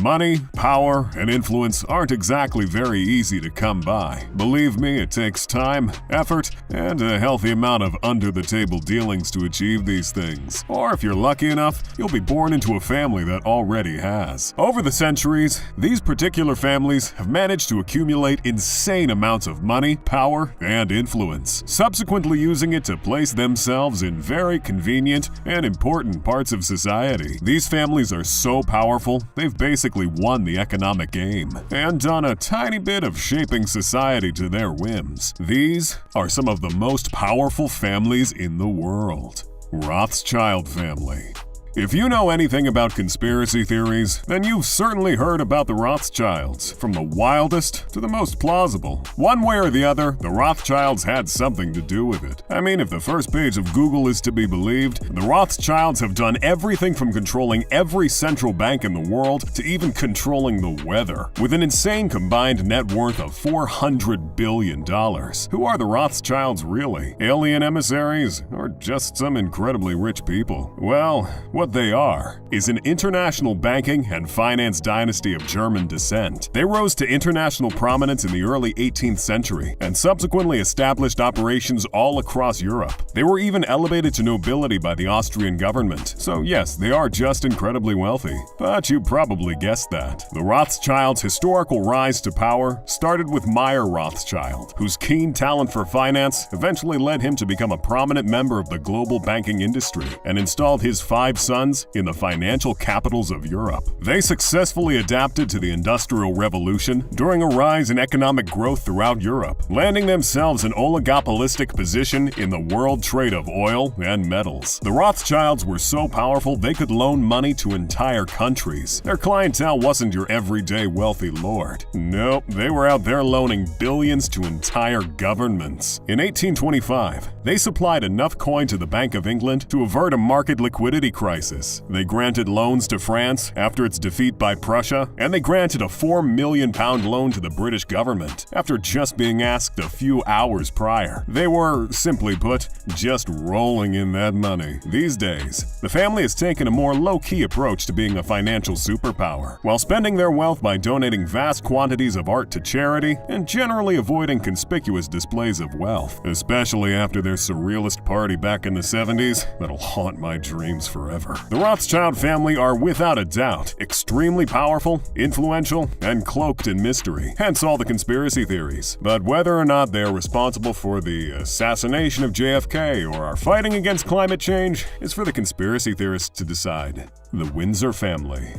Money, power, and influence aren't exactly very easy to come by. Believe me, it takes time, effort, and a healthy amount of under-the-table dealings to achieve these things. Or if you're lucky enough, you'll be born into a family that already has. Over the centuries, these particular families have managed to accumulate insane amounts of money, power, and influence, subsequently using it to place themselves in very convenient and important parts of society. These families are so powerful, they've basically won the economic game and done a tiny bit of shaping society to their whims. These are some of the most powerful families in the world. Rothschild family. If you know anything about conspiracy theories, then you've certainly heard about the Rothschilds, from the wildest to the most plausible. One way or the other, the Rothschilds had something to do with it. I mean, if the first page of Google is to be believed, the Rothschilds have done everything from controlling every central bank in the world to even controlling the weather, with an insane combined net worth of $400 billion. Who are the Rothschilds really? Alien emissaries, or just some incredibly rich people? Well, what they are is an international banking and finance dynasty of German descent. They rose to international prominence in the early 18th century and subsequently established operations all across Europe. They were even elevated to nobility by the Austrian government. So yes, they are just incredibly wealthy. But you probably guessed that. The Rothschilds' historical rise to power started with Meyer Rothschild, whose keen talent for finance eventually led him to become a prominent member of the global banking industry and installed his 5 sons in the financial capitals of Europe. They successfully adapted to the Industrial Revolution during a rise in economic growth throughout Europe, landing themselves an oligopolistic position in the world trade of oil and metals. The Rothschilds were so powerful they could loan money to entire countries. Their clientele wasn't your everyday wealthy lord. Nope, they were out there loaning billions to entire governments. In 1825, they supplied enough coin to the Bank of England to avert a market liquidity crisis. They granted loans to France after its defeat by Prussia, and they granted a £4 million loan to the British government after just being asked a few hours prior. They were, simply put, just rolling in that money. These days, the family has taken a more low-key approach to being a financial superpower, while spending their wealth by donating vast quantities of art to charity and generally avoiding conspicuous displays of wealth, especially after their surrealist party back in the 70s that'll haunt my dreams forever. The Rothschild family are without a doubt extremely powerful, influential, and cloaked in mystery, hence all the conspiracy theories. But whether or not they are responsible for the assassination of JFK or are fighting against climate change is for the conspiracy theorists to decide. The Windsor family.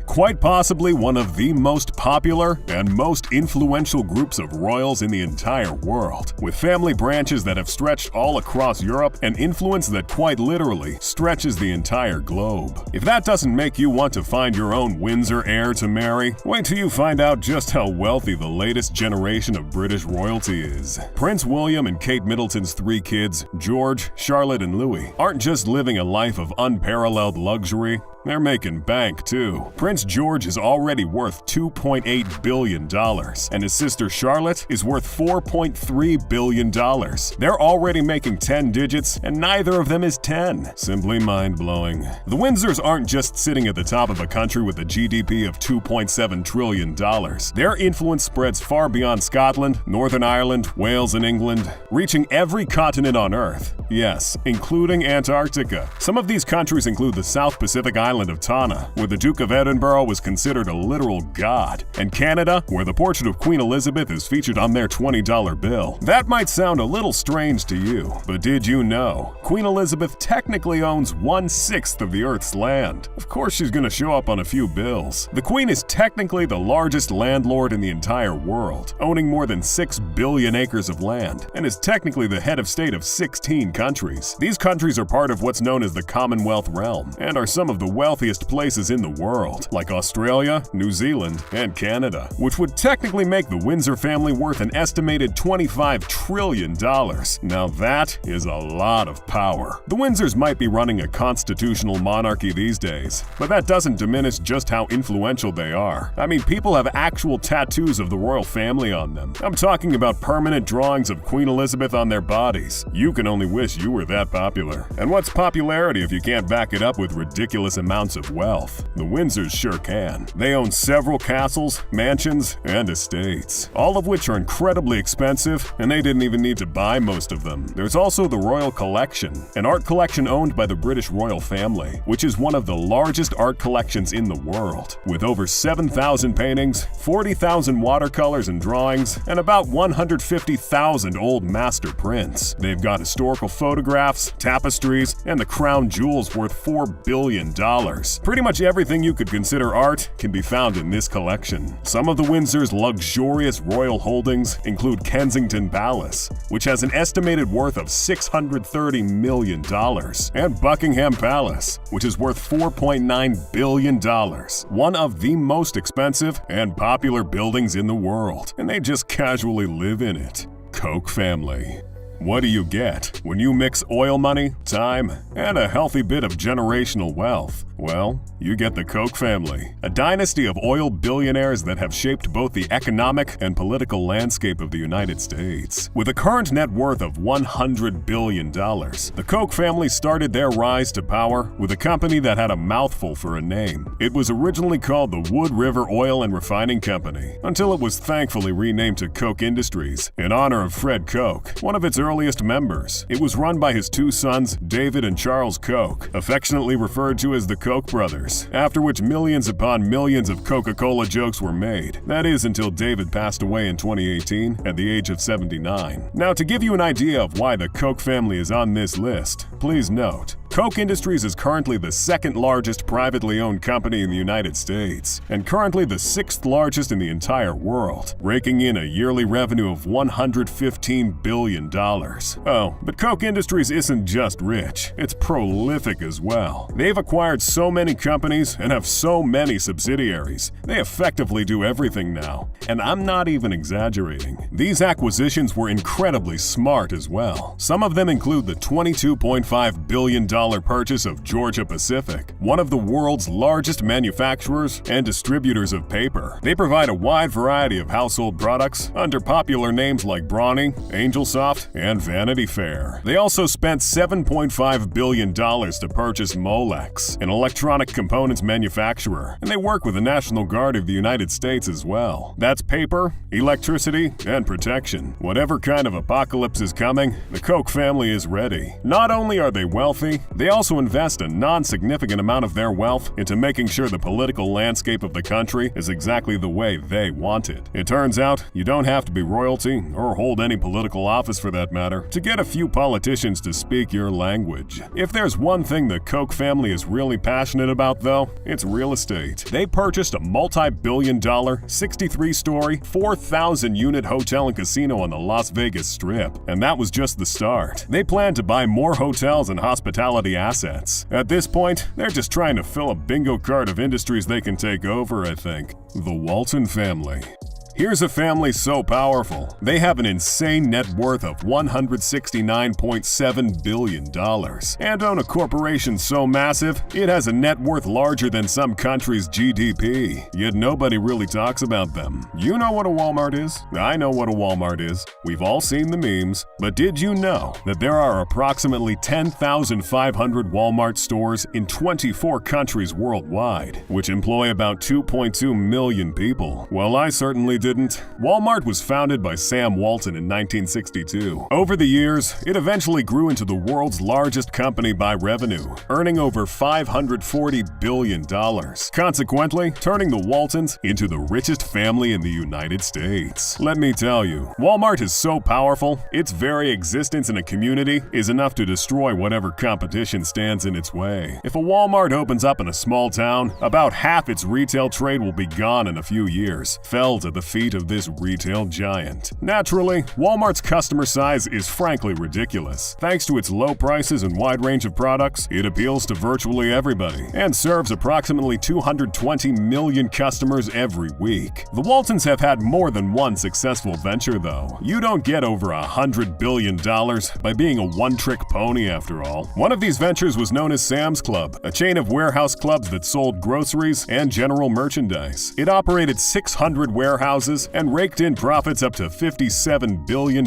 Quite possibly one of the most popular and most influential groups of royals in the entire world, with family branches that have stretched all across Europe and influence that quite literally stretches the entire globe. If that doesn't make you want to find your own Windsor heir to marry, wait till you find out just how wealthy the latest generation of British royalty is. Prince William and Kate Middleton's 3 kids, George, Charlotte, and Louis, aren't just living a life of unparalleled luxury, they're making bank too. Prince George is already worth $2.8 billion, and his sister Charlotte is worth $4.3 billion. They're already making 10 digits, and neither of them is 10. Simply mind-blowing. The Windsors aren't just sitting at the top of a country with a GDP of $2.7 trillion. Their influence spreads far beyond Scotland, Northern Ireland, Wales, and England, reaching every continent on Earth. Yes, including Antarctica. Some of these countries include the South Pacific Island of Tanna, where the Duke of Edinburgh was considered a literal god, and Canada, where the portrait of Queen Elizabeth is featured on their $20 bill. That might sound a little strange to you, but did you know Queen Elizabeth technically owns 1/6 of the Earth's land? Of course she's gonna show up on a few bills. The Queen is technically the largest landlord in the entire world, owning more than 6 billion acres of land, and is technically the head of state of 16 countries. These countries are part of what's known as the Commonwealth realm, and are some of the wealthiest places in the world, like Australia, New Zealand, and Canada, which would technically make the Windsor family worth an estimated $25 trillion. Now that is a lot of power. The Windsors might be running a constitutional monarchy these days, but that doesn't diminish just how influential they are. I mean, people have actual tattoos of the royal family on them. I'm talking about permanent drawings of Queen Elizabeth on their bodies. You can only wish you were that popular. And what's popularity if you can't back it up with ridiculous amounts amounts of wealth. The Windsors sure can. They own several castles, mansions, and estates, all of which are incredibly expensive, and they didn't even need to buy most of them. There's also the Royal Collection, an art collection owned by the British royal family, which is one of the largest art collections in the world, with over 7,000 paintings, 40,000 watercolors and drawings, and about 150,000 old master prints. They've got historical photographs, tapestries, and the crown jewels worth $4 billion. Pretty much everything you could consider art can be found in this collection. Some of the Windsors' luxurious royal holdings include Kensington Palace, which has an estimated worth of $630 million, and Buckingham Palace, which is worth $4.9 billion, one of the most expensive and popular buildings in the world, and they just casually live in it. Koch family. What do you get when you mix oil money, time, and a healthy bit of generational wealth? Well, you get the Koch family, a dynasty of oil billionaires that have shaped both the economic and political landscape of the United States. With a current net worth of $100 billion, the Koch family started their rise to power with a company that had a mouthful for a name. It was originally called the Wood River Oil and Refining Company, until it was thankfully renamed to Koch Industries in honor of Fred Koch, one of its earliest members. It was run by his two sons, David and Charles Koch, affectionately referred to as the Koch brothers, after which millions upon millions of Coca-Cola jokes were made. That is until David passed away in 2018 at the age of 79. Now, to give you an idea of why the Koch family is on this list, please note, Koch Industries is currently the second largest privately owned company in the United States, and currently the sixth largest in the entire world, raking in a yearly revenue of $115 billion. Oh, but Koch Industries isn't just rich, it's prolific as well. They've acquired so many companies and have so many subsidiaries. They effectively do everything now, and I'm not even exaggerating. These acquisitions were incredibly smart as well. Some of them include the $22.5 billion purchase of Georgia Pacific, one of the world's largest manufacturers and distributors of paper. They provide a wide variety of household products under popular names like Brawny, Angelsoft, and Vanity Fair. They also spent $7.5 billion to purchase Molex, an electronic components manufacturer, and they work with the National Guard of the United States as well. That's paper, electricity, and protection. Whatever kind of apocalypse is coming, the Koch family is ready. Not only are they wealthy, they also invest a non-significant amount of their wealth into making sure the political landscape of the country is exactly the way they want it. It turns out, you don't have to be royalty, or hold any political office for that matter, to get a few politicians to speak your language. If there's one thing the Koch family is really passionate about though, it's real estate. They purchased a multi-billion-dollar, 63-story, 4,000-unit hotel and casino on the Las Vegas Strip, and that was just the start. They plan to buy more hotels and hospitality assets. At this point, they're just trying to fill a bingo card of industries they can take over, I think. The Walton family. Here's a family so powerful, they have an insane net worth of $169.7 billion, and own a corporation so massive, it has a net worth larger than some countries' GDP, yet nobody really talks about them. You know what a Walmart is? I know what a Walmart is. We've all seen the memes, but did you know that there are approximately 10,500 Walmart stores in 24 countries worldwide, which employ about 2.2 million people? Well, I certainly didn't. Walmart was founded by Sam Walton in 1962. Over the years, it eventually grew into the world's largest company by revenue, earning over $540 billion, consequently turning the Waltons into the richest family in the United States. Let me tell you, Walmart is so powerful, its very existence in a community is enough to destroy whatever competition stands in its way. If a Walmart opens up in a small town, about half its retail trade will be gone in a few years, felled at the feet of this retail giant. Naturally, Walmart's customer size is frankly ridiculous. Thanks to its low prices and wide range of products, it appeals to virtually everybody and serves approximately 220 million customers every week. The Waltons have had more than one successful venture though. You don't get over $100 billion by being a one-trick pony after all. One of these ventures was known as Sam's Club, a chain of warehouse clubs that sold groceries and general merchandise. It operated 600 warehouses houses and raked in profits up to $57 billion.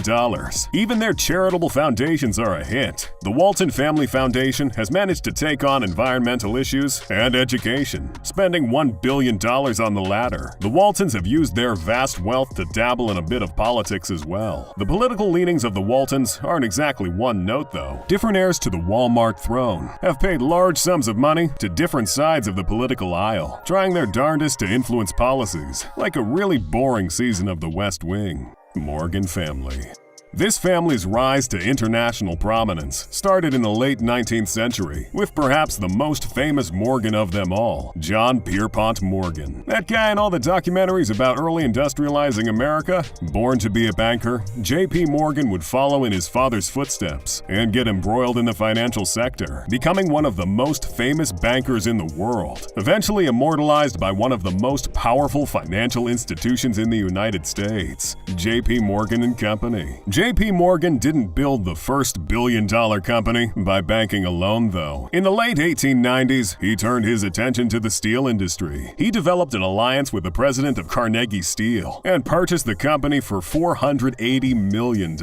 Even their charitable foundations are a hit. The Walton Family Foundation has managed to take on environmental issues and education, spending $1 billion on the latter. The Waltons have used their vast wealth to dabble in a bit of politics as well. The political leanings of the Waltons aren't exactly one note, though. Different heirs to the Walmart throne have paid large sums of money to different sides of the political aisle, trying their darndest to influence policies, like a really boring season of The West Wing. Morgan family. This family's rise to international prominence started in the late 19th century with perhaps the most famous Morgan of them all, John Pierpont Morgan. That guy in all the documentaries about early industrializing America? Born to be a banker, J.P. Morgan would follow in his father's footsteps and get embroiled in the financial sector, becoming one of the most famous bankers in the world, eventually immortalized by one of the most powerful financial institutions in the United States, J.P. Morgan & Company. J.P. Morgan didn't build the first billion-dollar company by banking alone, though. In the late 1890s, he turned his attention to the steel industry. He developed an alliance with the president of Carnegie Steel and purchased the company for $480 million,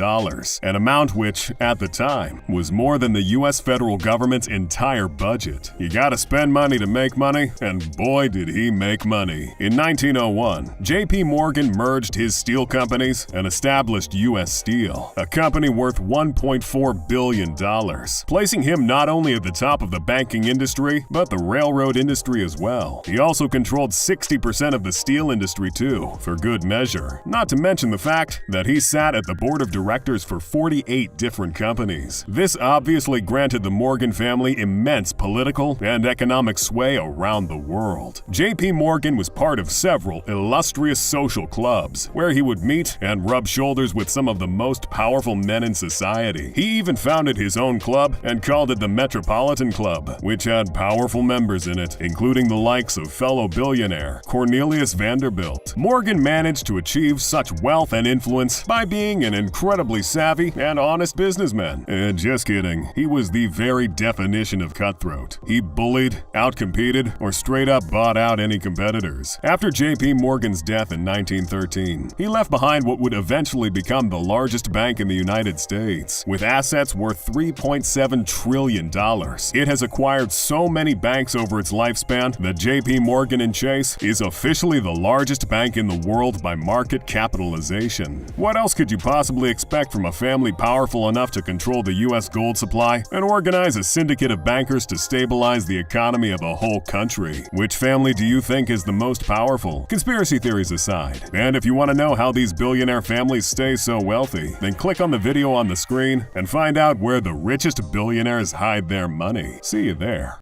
an amount which, at the time, was more than the U.S. federal government's entire budget. You gotta spend money to make money, and boy did he make money. In 1901, J.P. Morgan merged his steel companies and established U.S. Steel, a company worth $1.4 billion, placing him not only at the top of the banking industry, but the railroad industry as well. He also controlled 60% of the steel industry too, for good measure, not to mention the fact that he sat at the board of directors for 48 different companies. This obviously granted the Morgan family immense political and economic sway around the world. J.P. Morgan was part of several illustrious social clubs, where he would meet and rub shoulders with some of the most powerful men in society. He even founded his own club and called it the Metropolitan Club, which had powerful members in it, including the likes of fellow billionaire Cornelius Vanderbilt. Morgan managed to achieve such wealth and influence by being an incredibly savvy and honest businessman. And just kidding, he was the very definition of cutthroat. He bullied, outcompeted, or straight up bought out any competitors. After J.P. Morgan's death in 1913, he left behind what would eventually become the largest bank in the United States, with assets worth $3.7 trillion. It has acquired so many banks over its lifespan that J.P. Morgan & Chase is officially the largest bank in the world by market capitalization. What else could you possibly expect from a family powerful enough to control the U.S. gold supply and organize a syndicate of bankers to stabilize the economy of a whole country? Which family do you think is the most powerful? Conspiracy theories aside. And if you want to know how these billionaire families stay so wealthy, then click on the video on the screen and find out where the richest billionaires hide their money. See you there.